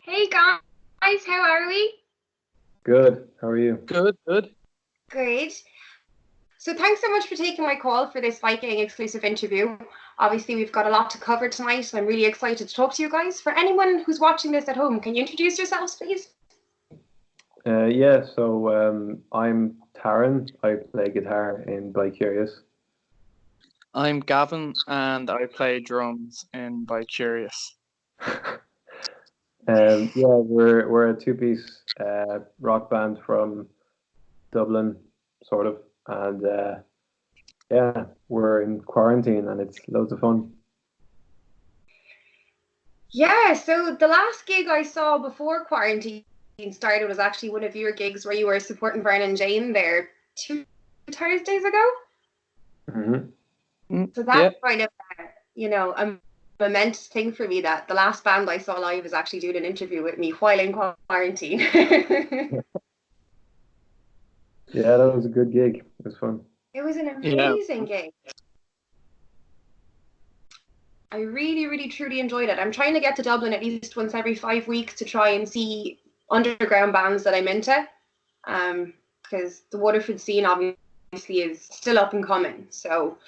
Hey guys, how are we? Good. How are you? Good, good. Great. So thanks so much for taking my call for this Viking exclusive interview. Obviously, we've got a lot to cover tonight, and I'm really excited to talk to you guys. For anyone who's watching this at home, can you introduce yourselves, please? I'm Taran. I play guitar in Bicurious. I'm Gavin and I play drums in Bicurious. We're a two-piece rock band from Dublin, sort of, and we're in quarantine and it's loads of fun. Yeah, so the last gig I saw before quarantine started was actually one of your gigs where you were supporting Brian and Jane there 2 Thursdays ago. So Yeah. that's kind of, a momentous thing for me that the last band I saw live is actually doing an interview with me while in quarantine. Yeah, that was a good gig. It was fun. It was an Yeah. amazing gig. I really, really, truly enjoyed it. I'm trying to get to Dublin at least once every 5 weeks to try and see underground bands that I'm into. Because the Waterford scene obviously is still up and coming. So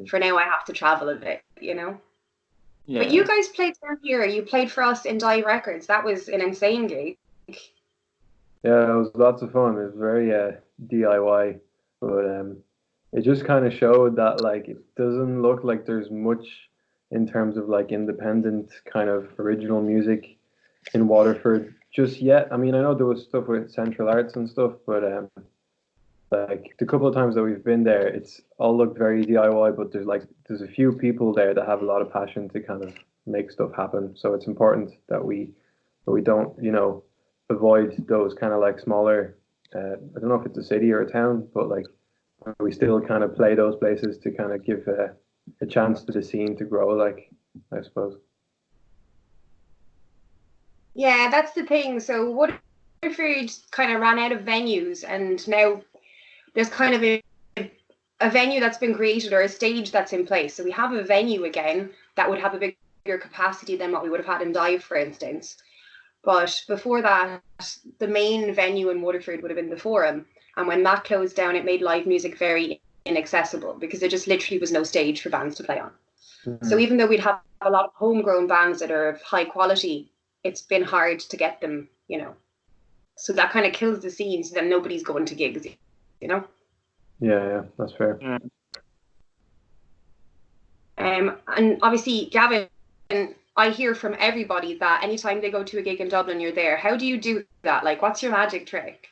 for now, I have to travel a bit. But you Yeah. guys played down here. You played for us in Die Records. That was an insane gig. Yeah, it was lots of fun. It was very DIY, but it just kind of showed that like it doesn't look like there's much in terms of like independent kind of original music in Waterford just yet. I mean, I know there was stuff with Central Arts and stuff, but like the couple of times that we've been there, it's all looked very DIY, but there's a few people there that have a lot of passion to kind of make stuff happen. So it's important that we don't, avoid those kind of like smaller. I don't know if it's a city or a town, but like we still kind of play those places to kind of give a chance to the scene to grow. Like I suppose. Yeah, that's the thing. So Waterford kind of ran out of venues, and now there's kind of a venue that's been created or a stage that's in place. So we have a venue again that would have a bigger capacity than what we would have had in Dive, for instance. But before that, the main venue in Waterford would have been the Forum. And when that closed down, it made live music very inaccessible because there just literally was no stage for bands to play on. So Mm-hmm. even though we'd have a lot of homegrown bands that are of high quality, it's been hard to get them. So that kind of kills the scene. So then nobody's going to gigs. Yeah, that's fair. Yeah. And obviously, Gavin, I hear from everybody that anytime they go to a gig in Dublin, you're there. How do you do that? Like, what's your magic trick?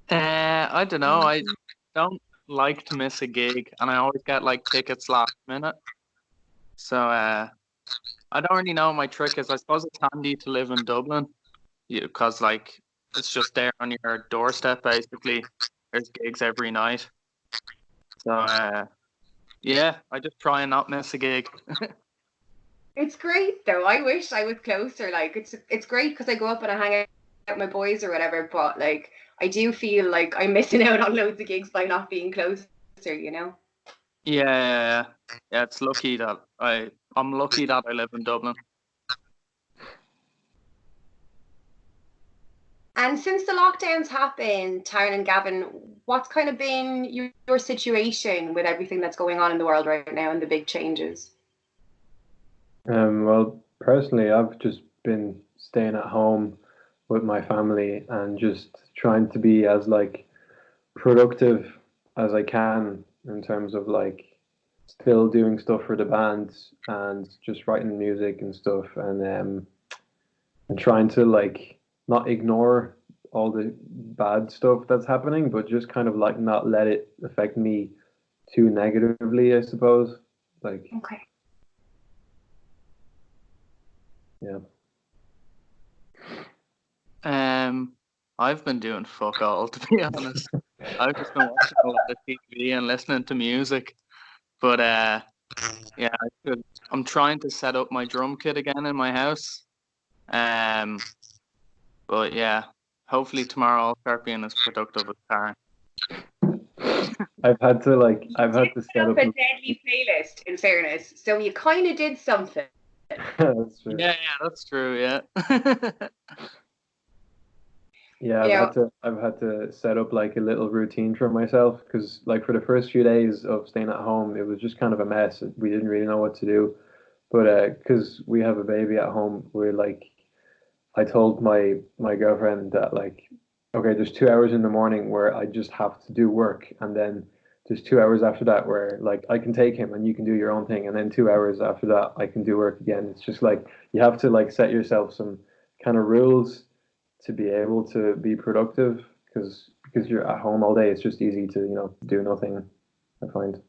I don't know. I don't like to miss a gig and I always get like tickets last minute. So I don't really know what my trick is. I suppose it's handy to live in Dublin because like it's just there on your doorstep basically. There's gigs every night. So yeah, I just try and not miss a gig. It's great though. I wish I was closer. Like, it's great because I go up and I hang out with my boys or whatever. But like, I do feel like I'm missing out on loads of gigs by not being closer. Yeah, yeah. It's lucky that I'm lucky that I live in Dublin. And since the lockdowns happened, Taryn and Gavin, what's kind of been your situation with everything that's going on in the world right now and the big changes? Well, personally, I've just been staying at home with my family and just trying to be as like productive as I can in terms of like still doing stuff for the band and just writing music and stuff and trying to like not ignore all the bad stuff that's happening, but just kind of like not let it affect me too negatively, I suppose. Like, Okay. yeah. I've been doing fuck all to be honest. I've just been watching a lot of TV and listening to music. But yeah, I'm trying to set up my drum kit again in my house. Um, but yeah, hopefully tomorrow I'll start being as productive as Karen. I've had to You did set put up up a deadly playlist, in fairness. So you kind of did something. That's true. Yeah, that's true. Yeah. Yeah, You know, I've had to set up like a little routine for myself because like for the first few days of staying at home, it was just kind of a mess. We didn't really know what to do. But because we have a baby at home, we're like I told my girlfriend that like okay, there's 2 hours in the morning where I just have to do work, and then there's 2 hours after that where like I can take him and you can do your own thing, and then 2 hours after that I can do work again. It's just like you have to like set yourself some kind of rules to be able to be productive because you're at home all day. It's just easy to do nothing. I find.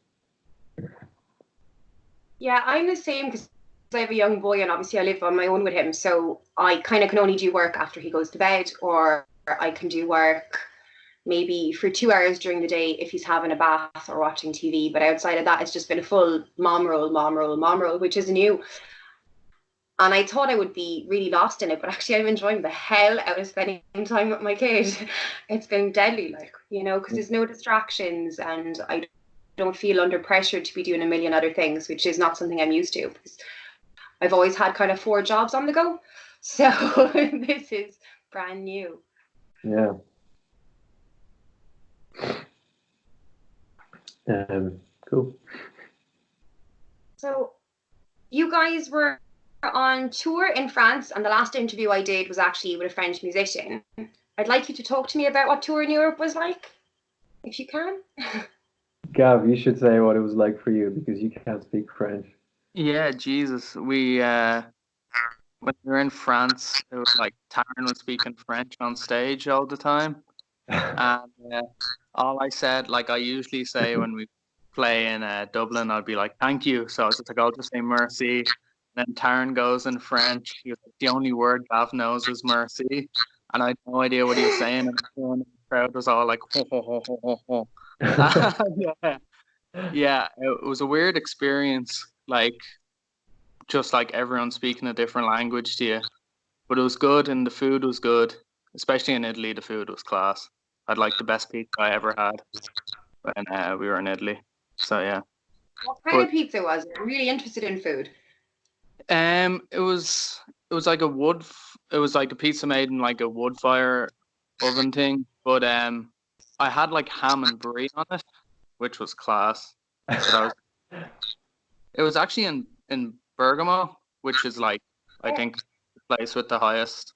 yeah, I'm the same because I have a young boy and obviously I live on my own with him. So I kind of can only do work after he goes to bed, or I can do work maybe for 2 hours during the day if he's having a bath or watching TV. But outside of that, it's just been a full mom role, mom role, mom role, which is new. And I thought I would be really lost in it, but actually I'm enjoying the hell out of spending time with my kid. It's been deadly, like, because there's no distractions and I don't feel under pressure to be doing a million other things, which is not something I'm used to because I've always had kind of 4 jobs on the go. So this is brand new. Yeah. Cool. So you guys were on tour in France, and the last interview I did was actually with a French musician. I'd like you to talk to me about what tour in Europe was like, if you can. Gav, you should say what it was like for you because you can't speak French. Yeah, Jesus. When we were in France, it was like Taryn was speaking French on stage all the time. And all I said, like I usually say when we play in Dublin, I'd be like, thank you. So I was just like, I'll just say merci. And then Taryn goes in French. He was like, the only word Gav knows is merci. And I had no idea what he was saying. And everyone in the crowd was all like, ho, ho, ho, ho, ho, ho. Yeah. Yeah, it was a weird experience. Like, just like everyone speaking a different language to you. But it was good and the food was good. Especially in Italy, the food was class. I'd like the best pizza I ever had when we were in Italy. So yeah. What kind But of pizza was it? I'm really interested in food. it was like it was like a pizza made in like a wood fire oven thing. But I had like ham and brie on it, which was class. But it was actually in Bergamo, which is like I think the place with the highest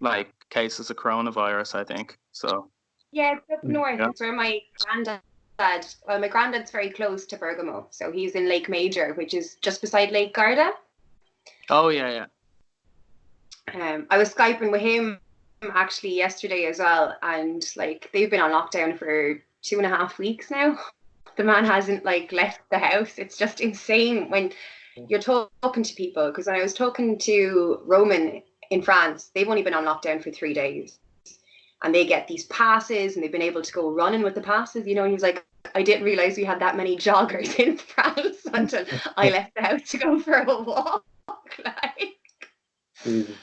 like cases of coronavirus, I think. So Yeah, it's up north. yeah. It's where my my granddad's very close to Bergamo. So he's in Lake Major, which is just beside Lake Garda. Oh yeah. I was Skyping with him actually yesterday as well. And like they've been on lockdown for 2.5 weeks now. The man hasn't like left the house. It's just insane when you're talking to people. Because when I was talking to Roman in France, they've only been on lockdown for 3 days. And they get these passes and they've been able to go running with the passes, and he was like, I didn't realize we had that many joggers in France until I left the house to go for a walk. Like, Jesus.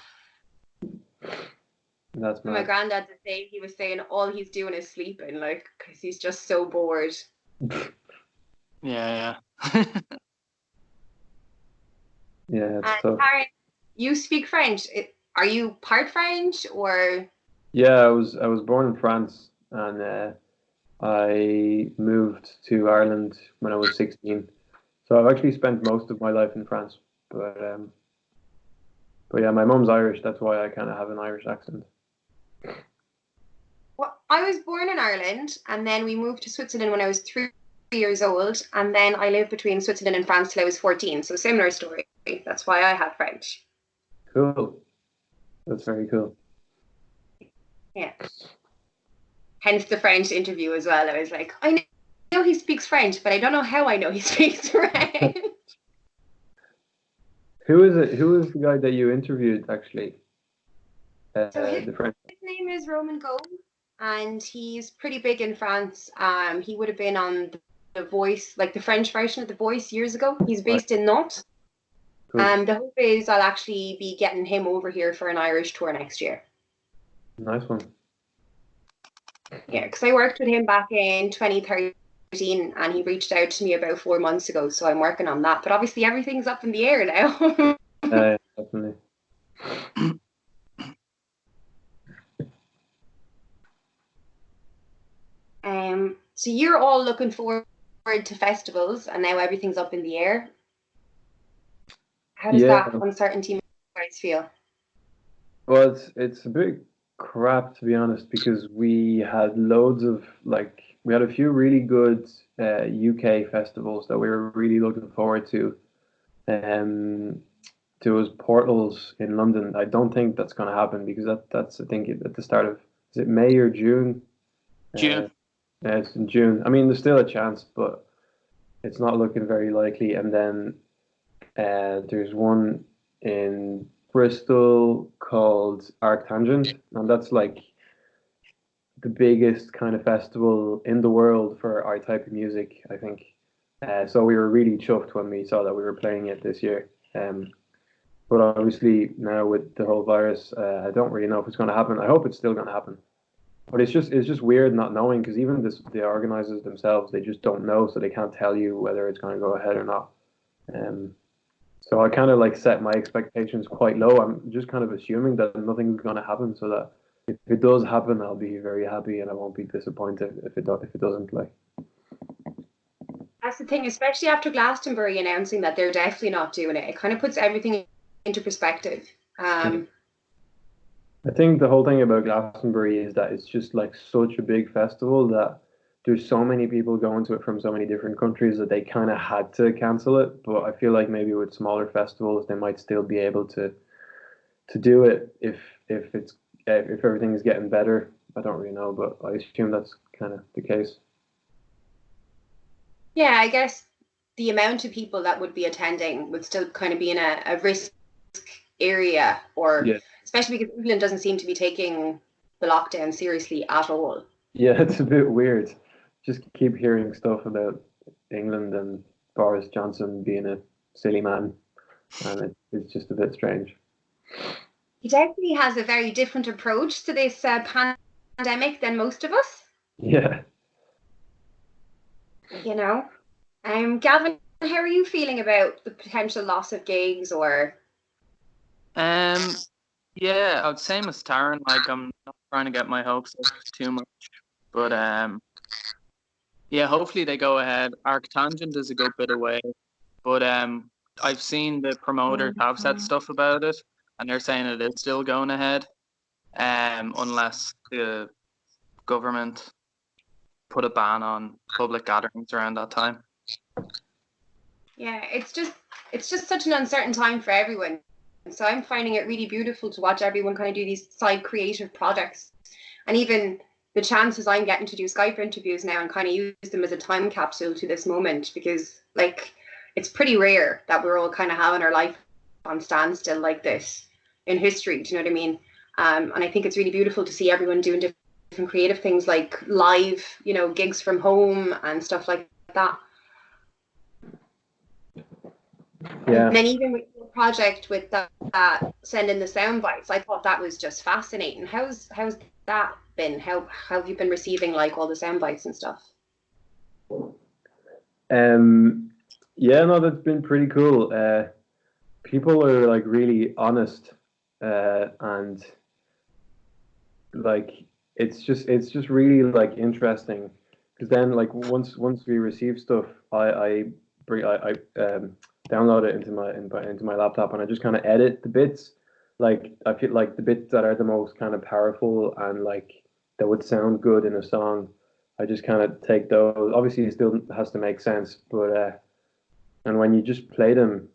That's my mad. granddad the same, he was saying all he's doing is sleeping, like, because he's just so bored. Yeah. Yeah, it's And tough. Karen, you speak French. Are you part French or? Yeah, I was born in France and I moved to Ireland when I was 16. So I've actually spent most of my life in France. But yeah, my mom's Irish. That's why I kind of have an Irish accent. Well, I was born in Ireland and then we moved to Switzerland when I was 3 years old, and then I lived between Switzerland and France till I was 14. So similar story. That's why I have French. Cool. That's very cool. Yeah. Hence the French interview as well. I was like, I know he speaks French, but I don't know how I know he speaks French. Who is it? Who is the guy that you interviewed actually? So The French. his name is Roman Gold, and he's pretty big in France. He would have been on The Voice, like the French version of The Voice years ago. He's based in Nantes. Cool. The hope is I'll actually be getting him over here for an Irish tour next year. Nice one. Yeah, because I worked with him back in 2013 2019, and he reached out to me about 4 months ago. So I'm working on that. But obviously everything's up in the air now. Definitely. So you're all looking forward to festivals, and now everything's up in the air. How does that uncertainty make you guys feel? Well, it's a bit crap, to be honest, because we had loads of we had a few really good UK festivals that we were really looking forward to. There was Portals in London. I don't think that's going to happen because that's I think at the start of, is it May or June? June. Yeah, it's in June. I mean, there's still a chance, but it's not looking very likely. And then there's one in Bristol called Arctangent, and that's like the biggest kind of festival in the world for our type of music, I think. So we were really chuffed when we saw that we were playing it this year. But obviously now with the whole virus, I don't really know if it's going to happen. I hope it's still going to happen. But it's just weird not knowing, because even the organizers themselves, they just don't know, so they can't tell you whether it's going to go ahead or not. So I kind of like set my expectations quite low. I'm just kind of assuming that nothing's going to happen, so that if it does happen, I'll be very happy and I won't be disappointed if it doesn't. Like, that's the thing, especially after Glastonbury announcing that they're definitely not doing it. It kind of puts everything into perspective. I think the whole thing about Glastonbury is that it's just like such a big festival that there's so many people going to it from so many different countries that they kind of had to cancel it. But I feel like maybe with smaller festivals, they might still be able to do it if everything is getting better. I don't really know, but I assume that's kind of the case. Yeah, I guess the amount of people that would be attending would still kind of be in a risk area, or especially because England doesn't seem to be taking the lockdown seriously at all. Yeah, it's a bit weird. Just keep hearing stuff about England and Boris Johnson being a silly man, and it's just a bit strange. He definitely has a very different approach to this pandemic than most of us. Yeah. You know, Gavin, how are you feeling about the potential loss of gigs or? Yeah, I'd same as Taryn. Like, I'm not trying to get my hopes up too much, but yeah, hopefully they go ahead. Arctangent is a good bit away, but I've seen the promoters have said stuff about it, and they're saying it is still going ahead, unless the government put a ban on public gatherings around that time. Yeah, it's just such an uncertain time for everyone. So I'm finding it really beautiful to watch everyone kind of do these side creative projects, and even the chances I'm getting to do Skype interviews now and kind of use them as a time capsule to this moment, because like it's pretty rare that we're all kind of having our life on standstill like this in history. Do you know what I mean? And I think it's really beautiful to see everyone doing different creative things like live, gigs from home and stuff like that. Yeah. And then even with your project with that sending the sound bites, I thought that was just fascinating. How's that been? How have you been receiving like all the sound bites and stuff? Yeah, no, that's been pretty cool. People are like really honest, and like it's just really like interesting, because then like once we receive stuff, I download it into my laptop, and I just kind of edit the bits. Like I feel like the bits that are the most kind of powerful and like that would sound good in a song, I just kind of take those. Obviously, it still has to make sense, but and when you just play them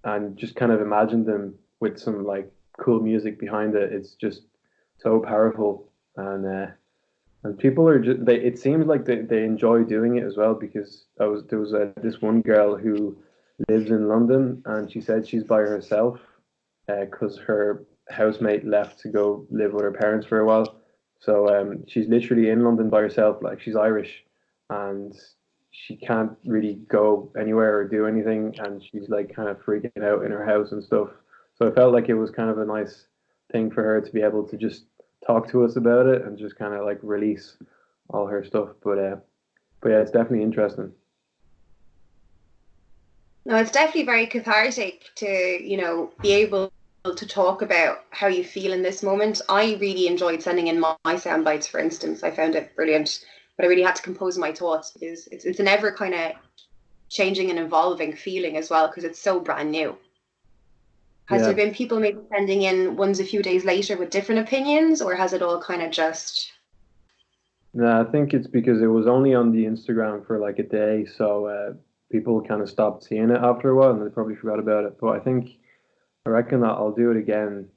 and just kind of imagine them with some like cool music behind it, it's just so powerful. And people are just it seems like they enjoy doing it as well, because there was this one girl who lives in London, and she said she's by herself because her housemate left to go live with her parents for a while. So she's literally in London by herself. Like, she's Irish, and she can't really go anywhere or do anything, and she's like kind of freaking out in her house and stuff. So I felt like it was kind of a nice thing for her to be able to just talk to us about it and just kind of like release all her stuff. But But yeah, it's definitely interesting. No, it's definitely very cathartic to, be able to talk about how you feel in this moment. I really enjoyed sending in my sound bites, for instance. I found it brilliant, but I really had to compose my thoughts because it's an ever kind of changing and evolving feeling as well because it's so brand new. Has there Yeah. been people maybe sending in ones a few days later with different opinions, or has it all kind of just? No, I think it's because it was only on the Instagram for like a day, so people kind of stopped seeing it after a while, and they probably forgot about it. But I reckon that I'll do it again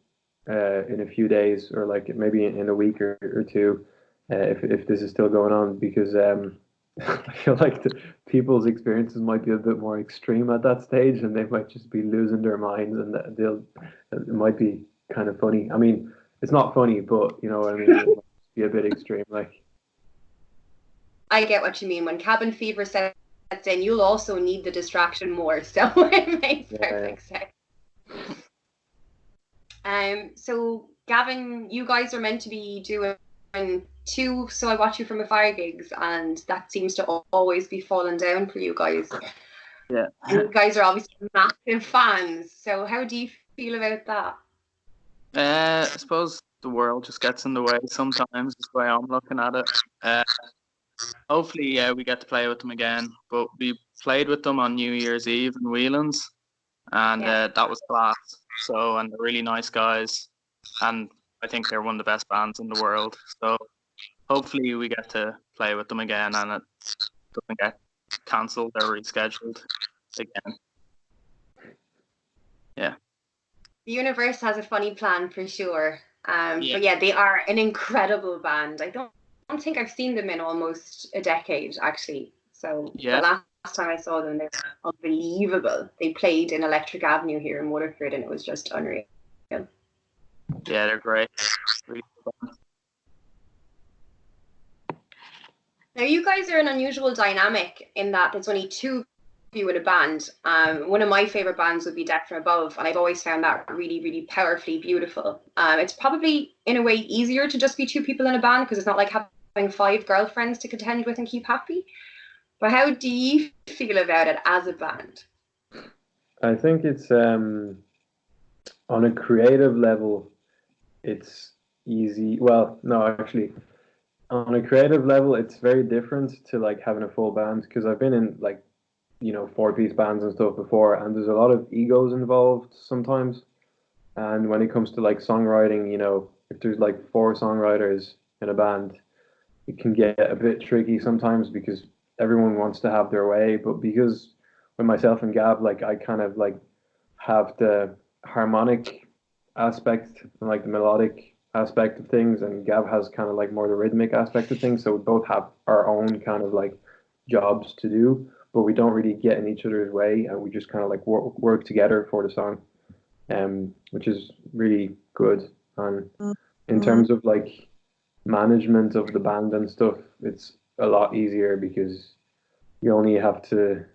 in a few days, or like maybe in a week or two, if this is still going on, because I feel like the people's experiences might be a bit more extreme at that stage, and they might just be losing their minds, and it might be kind of funny. I mean, it's not funny, but you know what I mean. It might be a bit extreme, like. I get what you mean. When cabin fever sets in, you'll also need the distraction more. So it makes Yeah, perfect sense. So Gavin, you guys are meant to be doing two So I Watch You From Afar gigs, and that seems to always be falling down for you guys. Yeah. And you guys are obviously massive fans. So how do you feel about that? I suppose the world just gets in the way sometimes, is the way I'm looking at it. Hopefully, yeah, we get to play with them again. But we played with them on New Year's Eve in Whelan's, and Yeah. that was class. So, and they're really nice guys, and I think they're one of the best bands in the world. So, hopefully, we get to play with them again, and it doesn't get cancelled or rescheduled again. Yeah. The universe has a funny plan for sure. Yeah. But yeah, they are an incredible band. I don't think I've seen them in almost a decade, actually. So Yeah. the last time I saw them, they were unbelievable. They played in Electric Avenue here in Waterford, and it was just unreal. Yeah, they're great. Really fun. Now, you guys are an unusual dynamic in that there's only two of you in a band. One of my favorite bands would be Death from Above, and I've always found that really, really powerfully beautiful. It's probably, in a way, easier to just be two people in a band because it's not like having five girlfriends to contend with and keep happy. But how do you feel about it as a band? I think it's on a creative level, it's easy. Well, no, actually, on a creative level, it's very different to like having a full band because I've been in like four-piece bands and stuff before, and there's a lot of egos involved sometimes. And when it comes to like songwriting, if there's like four songwriters in a band, it can get a bit tricky sometimes because everyone wants to have their way. But because with myself and Gab, like I kind of like have the harmonic aspect and like the melodic aspect of things, and Gab has kind of like more the rhythmic aspect of things. So we both have our own kind of like jobs to do, but we don't really get in each other's way, and we just kind of like work together for the song, which is really good. And in terms of like management of the band and stuff, it's a lot easier because you only have to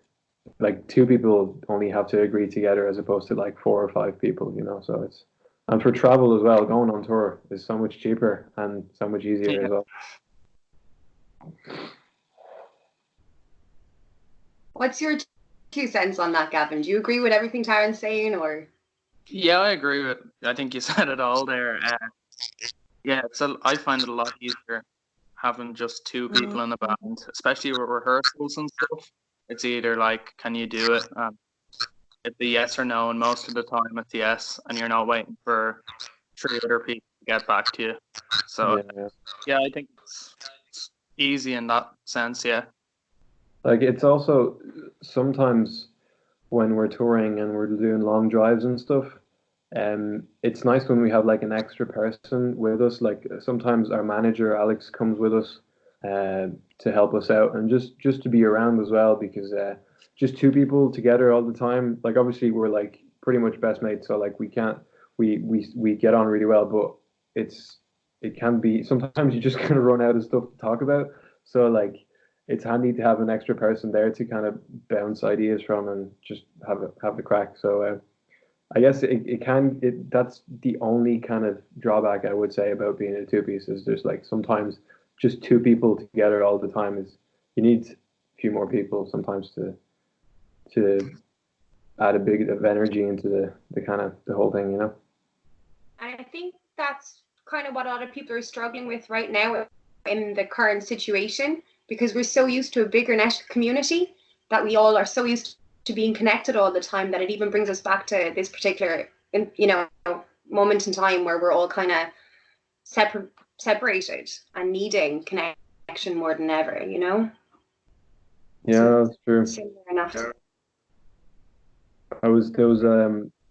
like two people only have to agree together as opposed to like four or five people, so it's and for travel as well, going on tour is so much cheaper and so much easier Yeah. as well. What's your 2 cents on that, Gavin? Do you agree with everything Taryn's saying, or? Yeah, I agree with. I think you said it all there. Yeah, so I find it a lot easier having just two people in a band, especially with rehearsals and stuff. It's either like, can you do it? It's a yes or no, and most of the time it's yes, and you're not waiting for three other people to get back to you. So yeah, I think it's easy in that sense. Yeah. Like it's also sometimes when we're touring and we're doing long drives and stuff, it's nice when we have like an extra person with us. Like sometimes our manager Alex comes with us to help us out and just to be around as well because just two people together all the time. Like obviously we're like pretty much best mates, so like we get on really well, but it can be sometimes you just kind of run out of stuff to talk about. So like it's handy to have an extra person there to kind of bounce ideas from and just have the crack. So I guess that's the only kind of drawback I would say about being a two piece is just like sometimes just two people together all the time is you need a few more people sometimes to add a bit of energy into the kind of the whole thing, you know. And I think that's kind of what a lot of people are struggling with right now in the current situation, because we're so used to a bigger net community that we all are so used to being connected all the time that it even brings us back to this particular, you know, moment in time where we're all kind of separated and needing connection more than ever, you know. Yeah, that's true. Similar enough. There was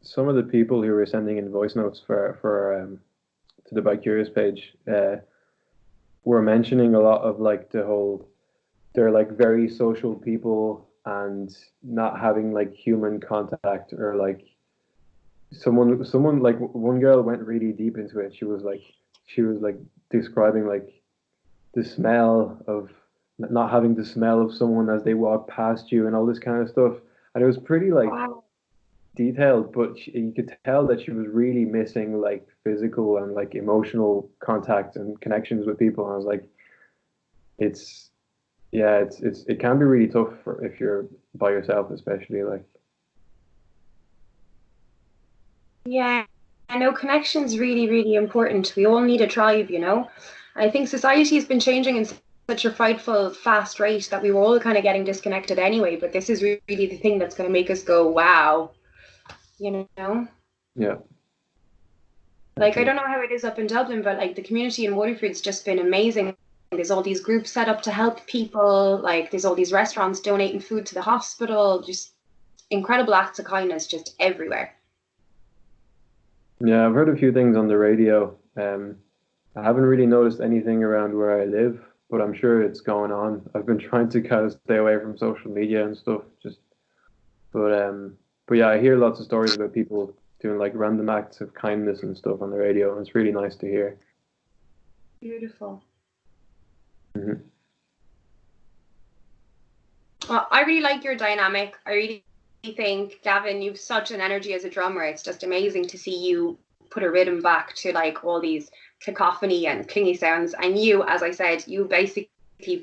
some of the people who were sending in voice notes for to the Bicurious page were mentioning a lot of like the whole, they're like very social people and not having like human contact, or like someone like one girl went really deep into it. She was like describing like the smell of not having the smell of someone as they walk past you and all this kind of stuff, and it was pretty like Wow. detailed, but you could tell that she was really missing like physical and like emotional contact and connections with people. And I was like, it's yeah, it can be really tough for if you're by yourself, especially like. Yeah, I know connection's really, really important. We all need a tribe, you know. I think society has been changing in such a frightful, fast rate that we were all kind of getting disconnected anyway. But this is really the thing that's going to make us go, wow, you know. Yeah. Like, I don't know how it is up in Dublin, but like the community in Waterford's just been amazing. There's all these groups set up to help people. Like, there's all these restaurants donating food to the hospital. Just incredible acts of kindness just everywhere. Yeah, I've heard a few things on the radio. I haven't really noticed anything around where I live, but I'm sure it's going on. I've been trying to kind of stay away from social media and stuff, but yeah, I hear lots of stories about people doing like random acts of kindness and stuff on the radio, and it's really nice to hear. Beautiful. Mm-hmm. Well, I really like your dynamic. I really think, Gavin, you've such an energy as a drummer. It's just amazing to see you put a rhythm back to like all these cacophony and clingy sounds. And you, as I said, you basically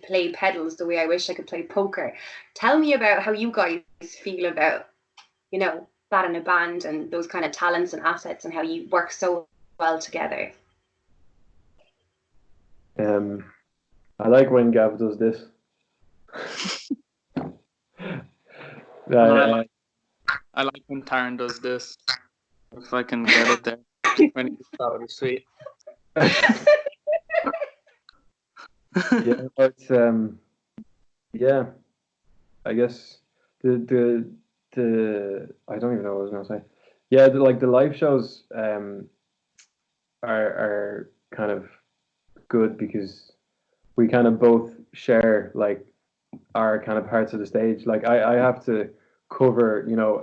play pedals the way I wish I could play poker. Tell me about how you guys feel about, you know, that in a band and those kind of talents and assets and how you work so well together. I like when Gav does this. I like when Taran does this. If I can get it there when he's out of the suite. Yeah, but yeah, I guess the I don't even know what I was gonna say. Yeah, like the live shows are kind of good because we kind of both share like our kind of parts of the stage. Like I have to cover, you know,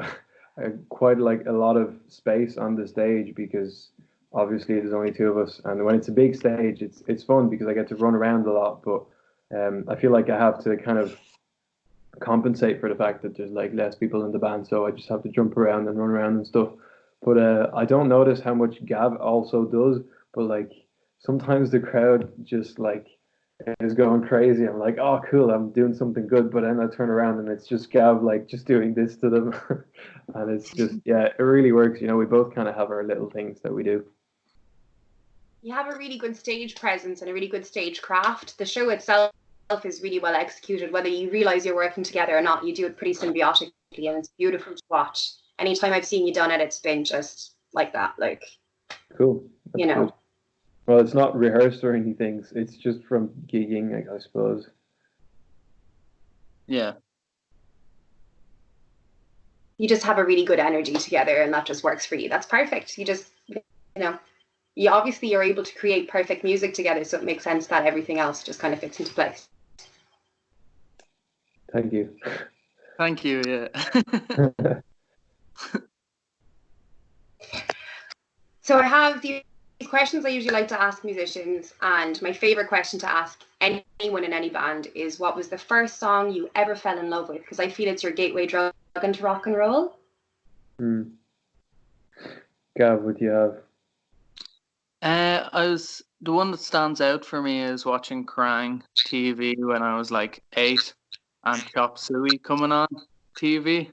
quite like a lot of space on the stage because obviously there's only two of us, and when it's a big stage, it's fun because I get to run around a lot. But I feel like I have to kind of compensate for the fact that there's like less people in the band, so I just have to jump around and run around and stuff. But I don't notice how much Gav also does. But like sometimes the crowd just like is going crazy. I'm like, oh, cool, I'm doing something good. But then I turn around and it's just Gav like just doing this to them, and it's just yeah, it really works. You know, we both kind of have our little things that we do. You have a really good stage presence and a really good stage craft. The show itself is really well executed. Whether you realize you're working together or not, you do it pretty symbiotically, and it's beautiful to watch. Anytime I've seen you done it, it's been just like that. Like, cool. That's you know. good. Well, it's not rehearsed or anything. It's just from gigging, I suppose. Yeah. You just have a really good energy together, and that just works for you. That's perfect. You just, you know, you obviously are able to create perfect music together, so it makes sense that everything else just kind of fits into place. Thank you. Thank you, yeah. So I have these questions I usually like to ask musicians, and my favorite question to ask anyone in any band is, what was the first song you ever fell in love with? Because I feel it's your gateway drug into rock and roll. Gav, what do you have? The one that stands out for me is watching Krang TV when I was like 8, and Chop Suey coming on TV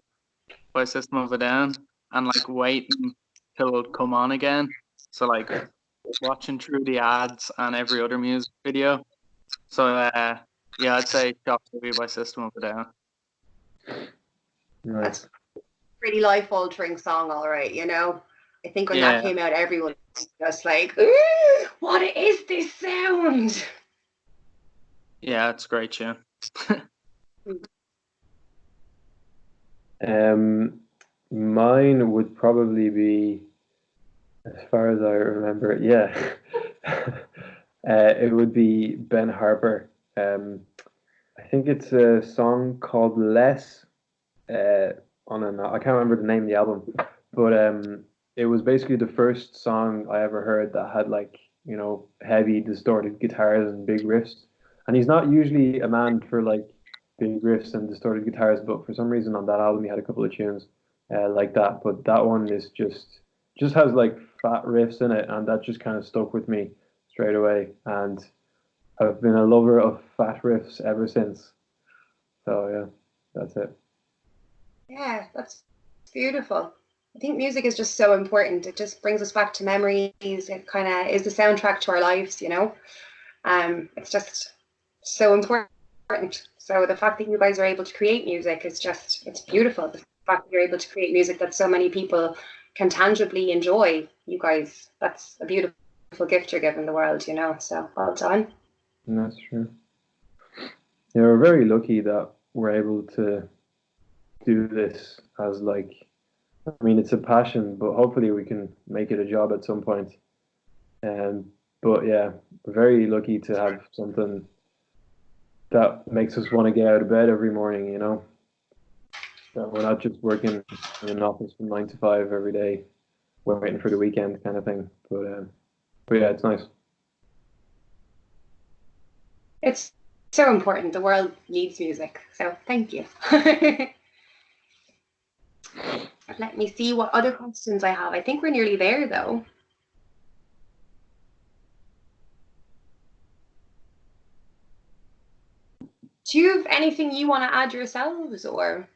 by System of a Down, and like waiting till it would come on again. So like watching through the ads and every other music video. So yeah, I'd say Chop Suey by System of a Down. Nice. That's a pretty life altering song, all right, you know. I think when that came out, everyone was just like, ooh, what is this sound? Yeah, it's a great tune. Mine would probably be, as far as I remember, it would be Ben Harper. I think it's a song called Less. I can't remember the name of the album, but it was basically the first song I ever heard that had like, you know, heavy distorted guitars and big riffs. And he's not usually a man for like big riffs and distorted guitars, but for some reason on that album he had a couple of tunes like that. But that one is just has like fat riffs in it, and that just kind of stuck with me straight away. And I've been a lover of fat riffs ever since. So yeah, that's it. Yeah, that's beautiful. I think music is just so important. It just brings us back to memories. It kind of is the soundtrack to our lives, you know. It's just so important. So the fact that you guys are able to create music is just, it's beautiful. The fact that you're able to create music that so many people can tangibly enjoy, you guys, that's a beautiful gift you're giving the world, you know. So well done. And that's true. Yeah, we're very lucky that we're able to do this as like, I mean, it's a passion, but hopefully we can make it a job at some point. But yeah, we're very lucky to have something that makes us want to get out of bed every morning, you know? That we're not just working in an office from 9 to 5 every day, waiting for the weekend kind of thing. But yeah, it's nice. It's so important. The world needs music. So thank you. Let me see what other questions I have. I think we're nearly there though. Do you have anything you want to add yourselves, or?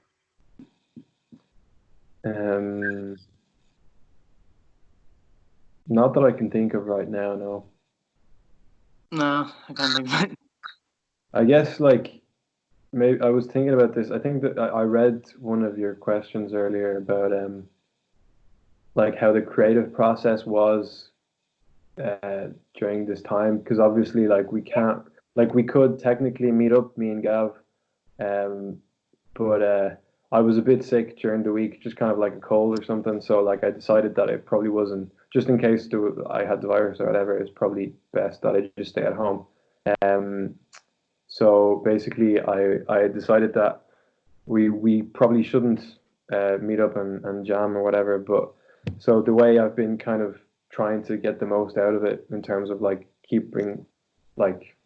Not that I can think of right now, no. No, I can't think of it. I guess like maybe I was thinking about this. I think that I read one of your questions earlier about like how the creative process was during this time, because obviously like we can't, like we could technically meet up, me and Gav, but I was a bit sick during the week, just kind of like a cold or something. So like I decided that it probably wasn't, just in case I had the virus or whatever, it's probably best that I just stay at home. So basically, I decided that we probably shouldn't meet up and jam or whatever. But so the way I've been kind of trying to get the most out of it in terms of like keeping like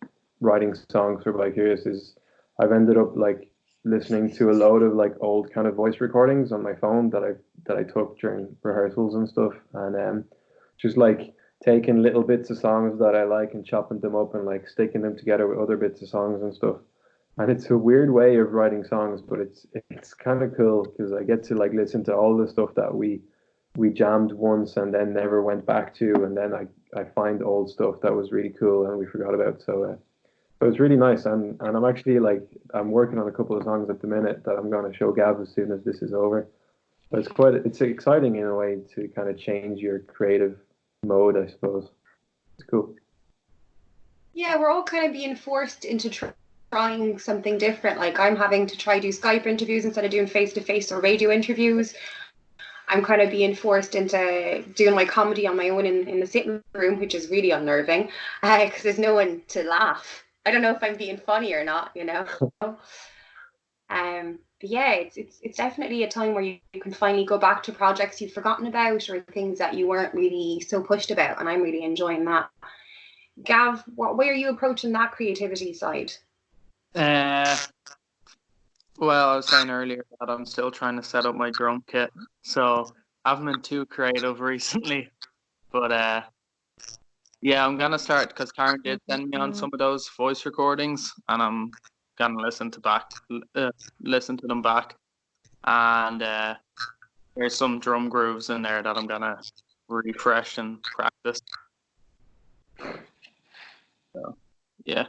writing songs for Bicurious is I've ended up like listening to a load of like old kind of voice recordings on my phone that I took during rehearsals and stuff, and just like taking little bits of songs that I like and chopping them up and like sticking them together with other bits of songs and stuff. And it's a weird way of writing songs, but it's kind of cool because I get to like listen to all the stuff that we jammed once and then never went back to, and then I find old stuff that was really cool and we forgot about. So it's really nice, and I'm actually like I'm working on a couple of songs at the minute that I'm going to show Gav as soon as this is over. But it's exciting in a way to kind of change your creative mode, I suppose. It's cool. Yeah, we're all kind of being forced into trying something different. Like I'm having to try do Skype interviews instead of doing face-to-face or radio interviews. I'm kind of being forced into doing my comedy on my own in the sitting room, which is really unnerving because there's no one to laugh. I don't know if I'm being funny or not, you know. But yeah, it's definitely a time where you can finally go back to projects you've forgotten about or things that you weren't really so pushed about, and I'm really enjoying that. Gav, what way are you approaching that creativity side? Well, I was saying earlier that I'm still trying to set up my drum kit, so I haven't been too creative recently. But Yeah, I'm gonna start because Karen did send me on some of those voice recordings, and I'm gonna listen to them back. And there's some drum grooves in there that I'm gonna refresh and practice. So, yeah.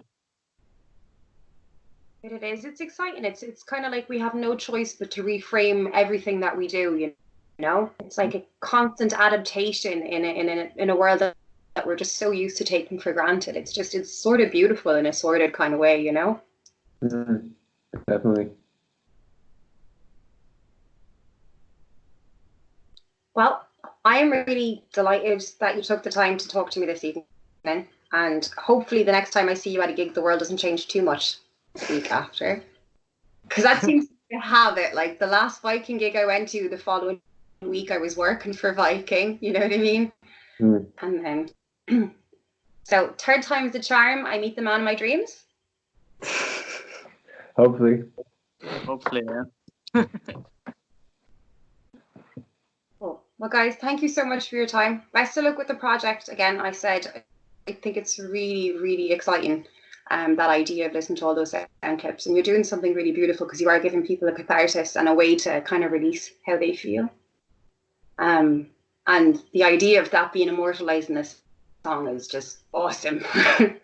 It is. It's exciting. It's kind of like we have no choice but to reframe everything that we do. You know, it's like a constant adaptation in a world that we're just so used to taking for granted. It's sort of beautiful in a sordid kind of way. You know. Definitely. Well, I am really delighted that you took the time to talk to me this evening, and hopefully the next time I see you at a gig, the world doesn't change too much the week after. Because that seems to have it. Like the last Viking gig I went to, the following week I was working for Viking. You know what I mean? And then, so third time's the charm. I meet the man of my dreams. Hopefully. Hopefully, yeah. Cool. Well, guys, thank you so much for your time. Best of luck with the project. Again, I said I think it's really, really exciting. That idea of listening to all those sound clips, and you're doing something really beautiful because you are giving people a catharsis and a way to kind of release how they feel. And the idea of that being immortalized in this song is just awesome. You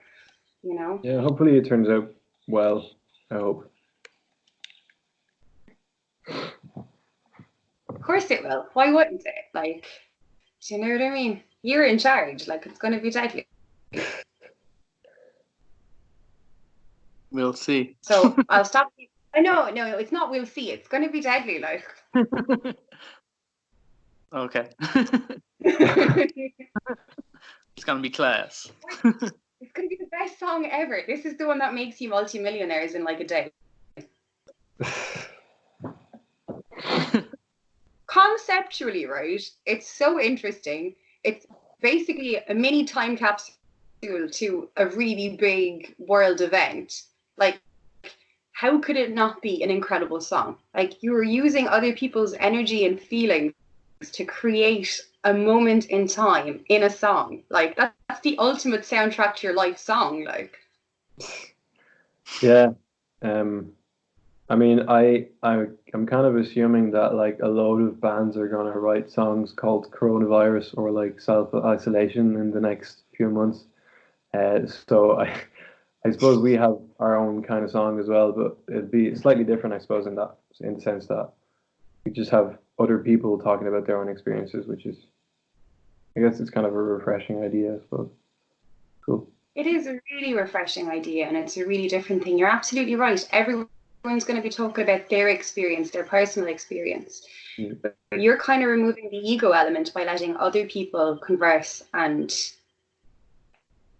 know? Yeah, hopefully it turns out well, I hope. Of course it will. Why wouldn't it? Like, do you know what I mean? You're in charge. Like, it's going to be deadly. We'll see. So I'll stop. No, it's not. We'll see. It's going to be deadly. Like. Okay. It's gonna be class. It's going to be the best song ever. This is the one that makes you multimillionaires in like a day. Conceptually, right? It's so interesting. It's basically a mini time capsule to a really big world event. Like, how could it not be an incredible song? Like, you were using other people's energy and feelings to create a moment in time in a song. Like, that's the ultimate soundtrack to your life song. Like, yeah. I mean, I'm kind of assuming that like a load of bands are gonna write songs called coronavirus or like self-isolation in the next few months. So I suppose we have our own kind of song as well, but it'd be slightly different, I suppose, in the sense that we just have other people talking about their own experiences, which is, I guess, it's kind of a refreshing idea, I suppose. Cool. it is a really refreshing idea, and it's a really different thing. You're absolutely right. Everyone's going to be talking about their experience, their personal experience. But you're kind of removing the ego element by letting other people converse and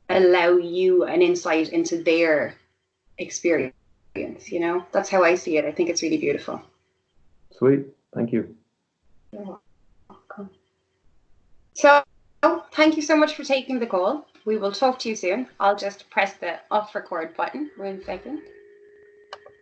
allow you an insight into their experience. You know, that's how I see it. I think it's really beautiful. Sweet. Thank you. You're welcome. So, thank you so much for taking the call. We will talk to you soon. I'll just press the off record button 1 second.